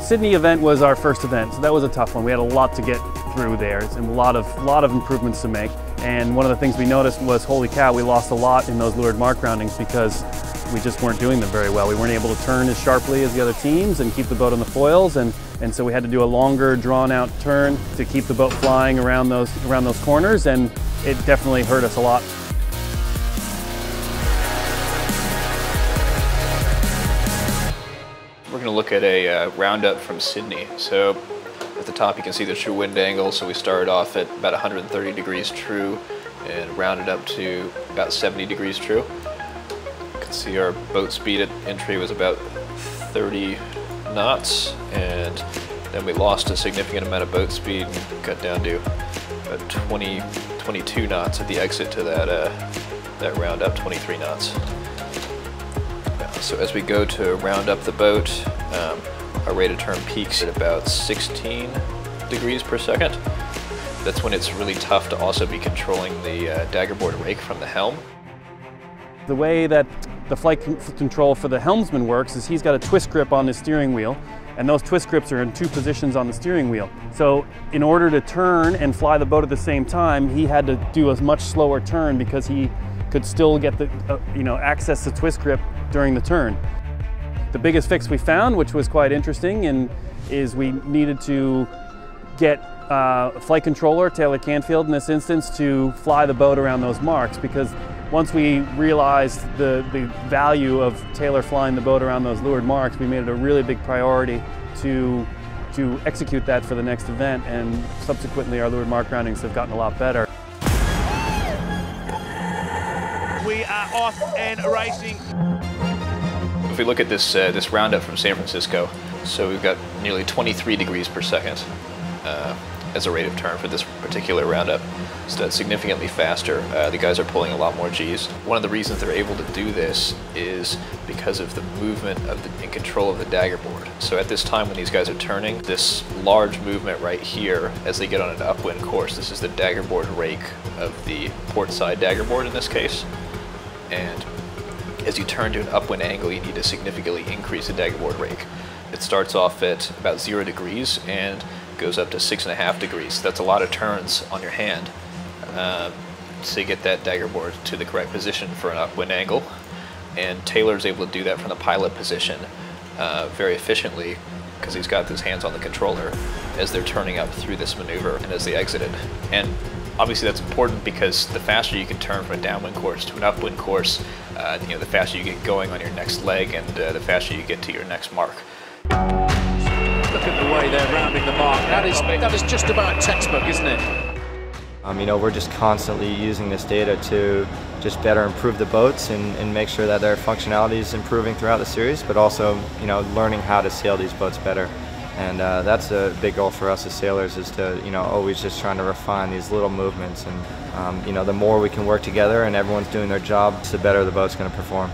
Sydney event was our first event, so that was a tough one. We had a lot to get through there and a lot of improvements to make. And one of the things we noticed was, holy cow, we lost a lot in those leeward mark roundings because we just weren't doing them very well. We weren't able to turn as sharply as the other teams and keep the boat on the foils, and so we had to do a longer, drawn-out turn to keep the boat flying around those corners, and it definitely hurt us a lot. We're going to look at a roundup from Sydney. So at the top you can see the true wind angle, so we started off at about 130 degrees true and rounded up to about 70 degrees true. You can see our boat speed at entry was about 30 knots, and then we lost a significant amount of boat speed and got down to about 22 knots at the exit to that roundup, 23 knots. So as we go to round up the boat, our rate of turn peaks at about 16 degrees per second. That's when it's really tough to also be controlling the daggerboard rake from the helm. The way that the flight control for the helmsman works is he's got a twist grip on his steering wheel, and those twist grips are in two positions on the steering wheel. So in order to turn and fly the boat at the same time, he had to do a much slower turn because he could still get the, access the twist grip during the turn. The biggest fix we found, which was quite interesting, is we needed to get a flight controller, Taylor Canfield in this instance, to fly the boat around those marks, because once we realized the value of Taylor flying the boat around those leeward marks, we made it a really big priority to execute that for the next event, and subsequently our leeward mark roundings have gotten a lot better. We are off and racing. If we look at this roundup from San Francisco, so we've got nearly 23 degrees per second as a rate of turn for this particular roundup. So that's significantly faster. The guys are pulling a lot more G's. One of the reasons they're able to do this is because of the movement and control of the daggerboard. So at this time when these guys are turning, this large movement right here as they get on an upwind course, this is the daggerboard rake of the port side daggerboard in this case. And as you turn to an upwind angle, you need to significantly increase the daggerboard rake. It starts off at about 0 degrees and goes up to 6.5 degrees. That's a lot of turns on your hand to get that daggerboard to the correct position for an upwind angle. And Taylor's able to do that from the pilot position very efficiently because he's got his hands on the controller as they're turning up through this maneuver and as they exit it. And obviously that's important because the faster you can turn from a downwind course to an upwind course, the faster you get going on your next leg, and the faster you get to your next mark. Look at the way they're rounding the mark. That is just about textbook, isn't it? We're just constantly using this data to just better improve the boats and make sure that their functionality is improving throughout the series, but also, learning how to sail these boats better. And that's a big goal for us as sailors, is to, always just trying to refine these little movements. And, the more we can work together and everyone's doing their job, the better the boat's going to perform.